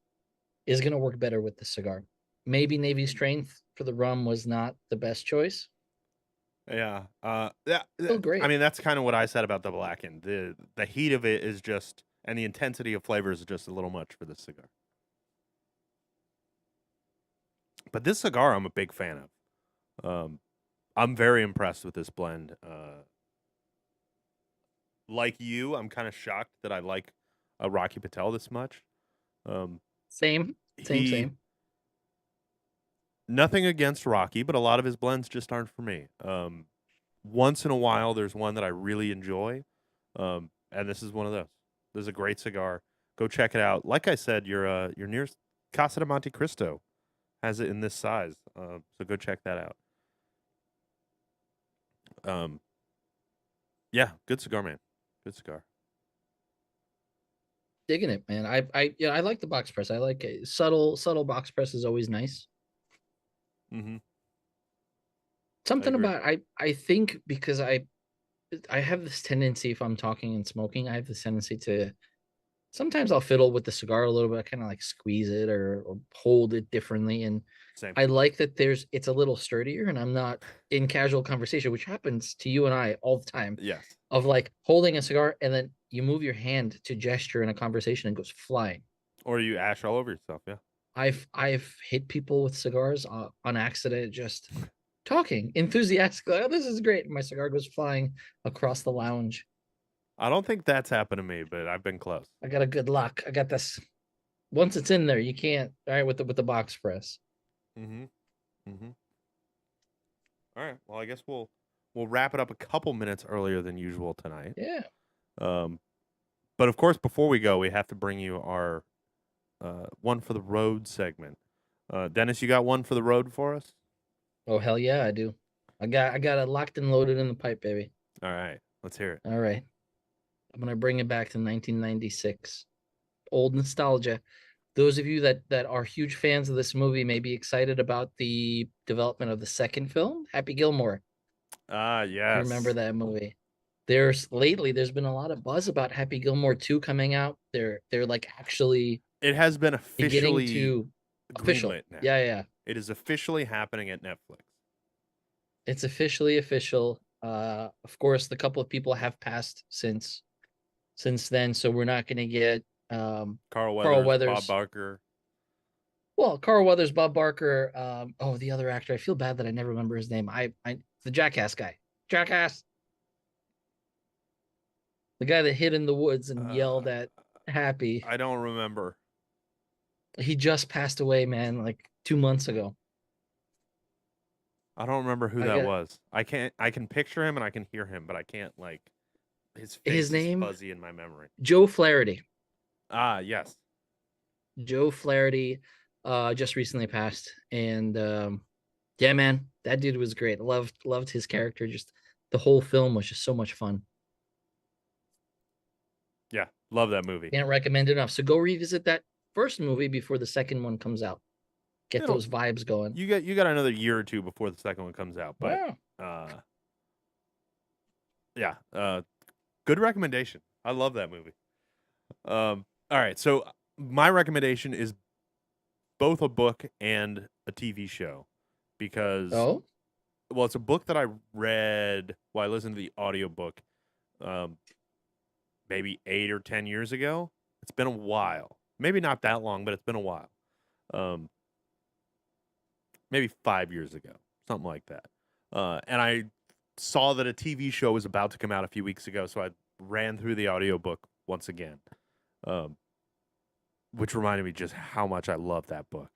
Speaker 2: is going to work better with the cigar. Maybe Navy Strength for the rum was not the best choice.
Speaker 1: Yeah, yeah.
Speaker 2: Still
Speaker 1: I
Speaker 2: great.
Speaker 1: mean, that's kind of what I said about the blackened. The heat of it is just, and the intensity of flavors is just a little much for this cigar. But this cigar, I'm a big fan of. I'm very impressed with this blend. Like you, I'm kind of shocked that I like Rocky Patel this much. Um,
Speaker 2: Same, same,
Speaker 1: he
Speaker 2: same.
Speaker 1: Nothing against Rocky, but a lot of his blends just aren't for me. Once in a while, there's one that I really enjoy, and this is one of those. This is a great cigar. Go check it out. Like I said, your nearest Casa de Montecristo has it in this size, so go check that out. Um, yeah, good cigar, man. Good cigar.
Speaker 2: Digging it, man. I like the box press. I like it. Subtle box press is always nice.
Speaker 1: Mm-hmm. I
Speaker 2: Something
Speaker 1: agree.
Speaker 2: about I think because I have this tendency if I'm talking and smoking, I have this tendency to sometimes I'll fiddle with the cigar a little bit, kind of like squeeze it or hold it differently. And
Speaker 1: Same.
Speaker 2: I like that it's a little sturdier and I'm not in casual conversation, which happens to you and I all the time,
Speaker 1: Yes.
Speaker 2: of like holding a cigar and then you move your hand to gesture in a conversation and it goes flying.
Speaker 1: Or you ash all over yourself. Yeah.
Speaker 2: I've hit people with cigars on accident, just talking enthusiastically. Oh, this is great. My cigar goes flying across the lounge.
Speaker 1: I don't think that's happened to me, but I've been close.
Speaker 2: I got a good luck. I got this. Once it's in there, you can't. All right, with the box press.
Speaker 1: Mm-hmm. Mm-hmm. All right. Well, I guess we'll wrap it up a couple minutes earlier than usual tonight.
Speaker 2: Yeah.
Speaker 1: Um, but of course, before we go, we have to bring you our one for the road segment. Dennis, you got one for the road for us?
Speaker 2: Oh hell yeah, I do. I got it locked and loaded in the pipe, baby.
Speaker 1: All right. Let's hear it.
Speaker 2: All right. I'm gonna bring it back to 1996. Old nostalgia. Those of you that are huge fans of this movie may be excited about the development of the second film, Happy Gilmore.
Speaker 1: Ah,
Speaker 2: If you remember
Speaker 1: yes.
Speaker 2: that movie. There's been a lot of buzz about Happy Gilmore 2 coming out. They're like actually
Speaker 1: It has been
Speaker 2: beginning
Speaker 1: officially
Speaker 2: to official.
Speaker 1: greenlit now.
Speaker 2: Yeah, yeah.
Speaker 1: It is officially happening at Netflix.
Speaker 2: It's officially official. Of course, the couple of people have passed since then, so we're not going to get
Speaker 1: Carl
Speaker 2: Carl
Speaker 1: Weathers, Bob
Speaker 2: Weathers.
Speaker 1: Barker.
Speaker 2: Well, Carl Weathers, Bob Barker. Oh, the other actor. I feel bad that I never remember his name. The Jackass guy. Jackass. The guy that hid in the woods and
Speaker 1: Uh,
Speaker 2: yelled at Happy.
Speaker 1: I don't remember.
Speaker 2: He just passed away, man, like 2 months ago.
Speaker 1: I don't remember who
Speaker 2: I
Speaker 1: that
Speaker 2: got
Speaker 1: was. I can't. I can picture him and I can hear him, but I can't like. His
Speaker 2: his
Speaker 1: face is
Speaker 2: name,
Speaker 1: fuzzy in my memory.
Speaker 2: Joe Flaherty.
Speaker 1: Ah, yes.
Speaker 2: Joe Flaherty just recently passed. And yeah, man, that dude was great. Loved his character. Just the whole film was just so much fun.
Speaker 1: Yeah, love that movie.
Speaker 2: Can't recommend it enough. So go revisit that first movie before the second one comes out. Get
Speaker 1: It'll
Speaker 2: those vibes going.
Speaker 1: you got another year or two before the second one comes out, but
Speaker 2: Wow.
Speaker 1: uh yeah, good recommendation. I love that movie. All right, so my recommendation is both a book and a TV show because
Speaker 2: Oh,
Speaker 1: well, it's a book that I read while I listened to the audiobook um maybe 8 or 10 years ago. It's been a while. Maybe not that long, but it's been a while. Um maybe 5 years ago, something like that. And I saw that a TV show was about to come out a few weeks ago, so I ran through the audiobook once again. Um which reminded me just how much I love that book.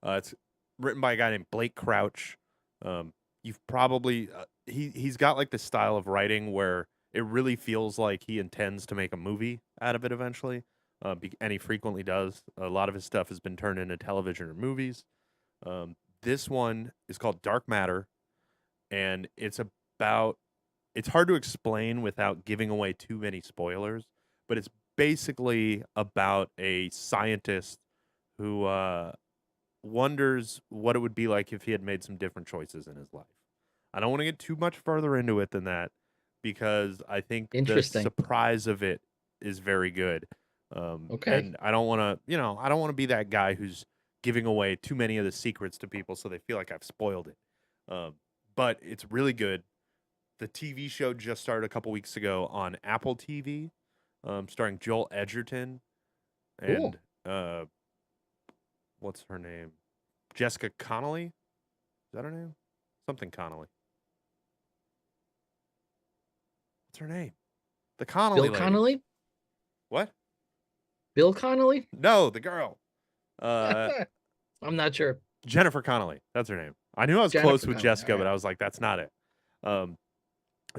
Speaker 1: It's written by a guy named Blake Crouch. You've probably he's got like the style of writing where it really feels like he intends to make a movie out of it eventually, and he frequently does. A lot of his stuff has been turned into television or movies. This one is called Dark Matter, and it's hard to explain without giving away too many spoilers, but it's basically about a scientist who wonders what it would be like if he had made some different choices in his life. I don't want to get too much further into it than that because I think the
Speaker 2: interesting.
Speaker 1: surprise of it is very good.
Speaker 2: Okay.
Speaker 1: And I don't want to, I don't want to be that guy who's giving away too many of the secrets to people so they feel like I've spoiled it. But it's really good. The TV show just started a couple weeks ago on Apple TV, starring Joel Edgerton and
Speaker 2: Cool.
Speaker 1: what's her name? Jessica Connolly? Is that her name? Something Connolly. What's her name? The Connolly
Speaker 2: Bill
Speaker 1: lady.
Speaker 2: Connolly?
Speaker 1: What?
Speaker 2: Bill Connolly?
Speaker 1: No, the girl.
Speaker 2: I'm not sure.
Speaker 1: Jennifer Connolly. That's her name. I knew I was close
Speaker 2: Jennifer
Speaker 1: with
Speaker 2: Connolly. All
Speaker 1: Jessica, but
Speaker 2: right.
Speaker 1: I was like, that's not it. Um,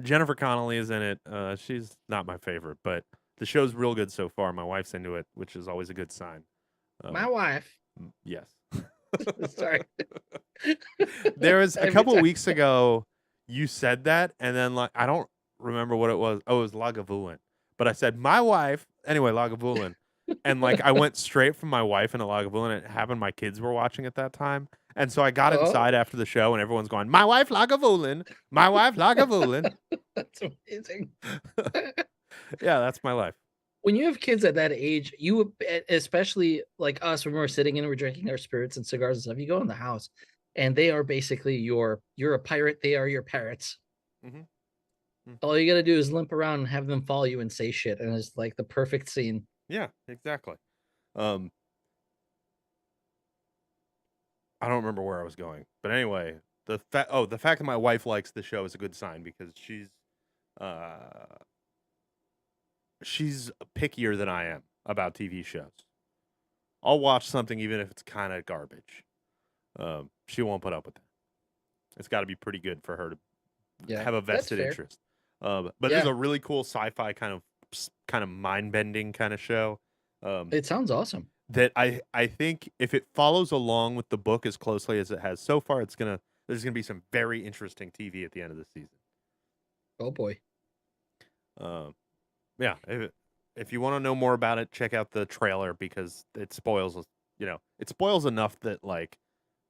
Speaker 1: Jennifer Connolly is in it. She's not my favorite, but the show's real good so far. My wife's into it, which is always a good sign.
Speaker 2: My
Speaker 1: Um,
Speaker 2: wife.
Speaker 1: yes.
Speaker 2: Sorry.
Speaker 1: There was a
Speaker 2: Every
Speaker 1: couple
Speaker 2: time.
Speaker 1: weeks ago you said that, and then like I don't remember what it was. Oh, it was Lagavulin. But I said my wife anyway, Lagavulin. And like I went straight from my wife into Lagavulin. It happened my kids were watching at that time. And so I got
Speaker 2: Oh,
Speaker 1: inside after the show and everyone's going, my wife Lagavulin, my wife Lagavulin.
Speaker 2: that's amazing.
Speaker 1: Yeah, that's my life.
Speaker 2: When you have kids at that age, especially like us, when we're sitting and we're drinking our spirits and cigars and stuff, you go in the house and they are basically you're a pirate, they are your parrots.
Speaker 1: Hmm.
Speaker 2: All you got to do is limp around and have them follow you and say shit. And it's like the perfect scene.
Speaker 1: Yeah, exactly. Um, I don't remember where I was going, but anyway, the fact that my wife likes the show is a good sign because uh she's pickier than I am about TV shows. I'll watch something even if it's kind of garbage. She won't put up with it. It's got to be pretty good for her to
Speaker 2: Yeah,
Speaker 1: have a
Speaker 2: that's
Speaker 1: vested
Speaker 2: fair.
Speaker 1: interest. But there's
Speaker 2: Yeah,
Speaker 1: a really cool sci-fi kind of mind bending kind of show. Um,
Speaker 2: it sounds awesome.
Speaker 1: that I think if it follows along with the book as closely as it has so far, there's gonna be some very interesting TV at the end of the season.
Speaker 2: Oh boy.
Speaker 1: Um, yeah, if you want to know more about it, check out the trailer because it spoils enough that like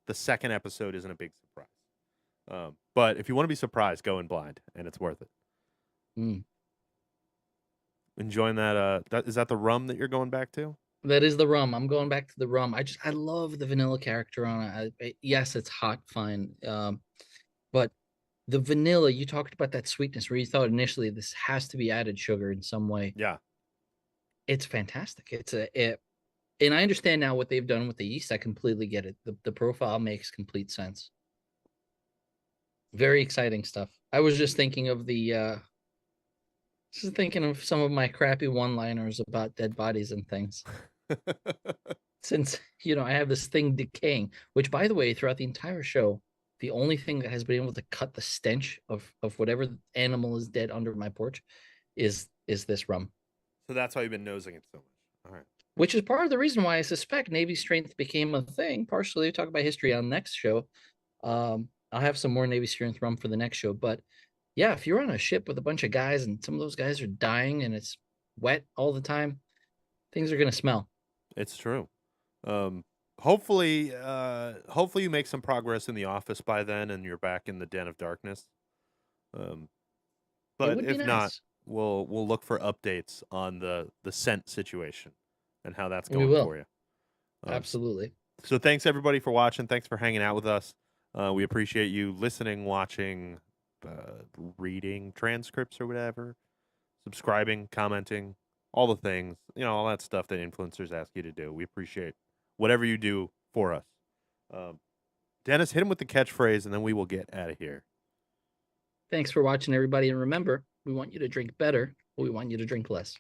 Speaker 1: the second episode isn't a big surprise. But if you want to be surprised, go in blind, and it's worth it.
Speaker 2: Mm.
Speaker 1: Enjoying that. Is that the rum that you're going back to?
Speaker 2: That is the rum. I'm going back to the rum. I love the vanilla character on it. Yes, it's hot, fine. But The vanilla, you talked about that sweetness where you thought initially this has to be added sugar in some way.
Speaker 1: Yeah.
Speaker 2: It's fantastic. And I understand now what they've done with the yeast. I completely get it. The profile makes complete sense. Very exciting stuff. I was just thinking of just thinking of some of my crappy one-liners about dead bodies and things. Since, I have this thing decaying, which by the way, throughout the entire show, the only thing that has been able to cut the stench of whatever animal is dead under my porch is this rum.
Speaker 1: So that's why you've been nosing it so much. All right.
Speaker 2: Which is part of the reason why I suspect Navy strength became a thing. Partially, we talk about history on next show. I'll have some more Navy strength rum for the next show. But yeah, if you're on a ship with a bunch of guys and some of those guys are dying and it's wet all the time, things are gonna smell.
Speaker 1: It's true. Hopefully you make some progress in the office by then and you're back in the den of darkness.
Speaker 2: It
Speaker 1: But
Speaker 2: would be
Speaker 1: if not,
Speaker 2: nice.
Speaker 1: we'll look for updates on the scent situation and how that's
Speaker 2: We
Speaker 1: going
Speaker 2: will.
Speaker 1: for you.
Speaker 2: Absolutely.
Speaker 1: So thanks everybody for watching. Thanks for hanging out with us. We appreciate you listening, watching, reading transcripts or whatever, subscribing, commenting, all the things, all that stuff that influencers ask you to do. We appreciate whatever you do for us. Dennis, hit him with the catchphrase and then we will get out of here.
Speaker 2: Thanks for watching, everybody. And remember, we want you to drink better, but we want you to drink less.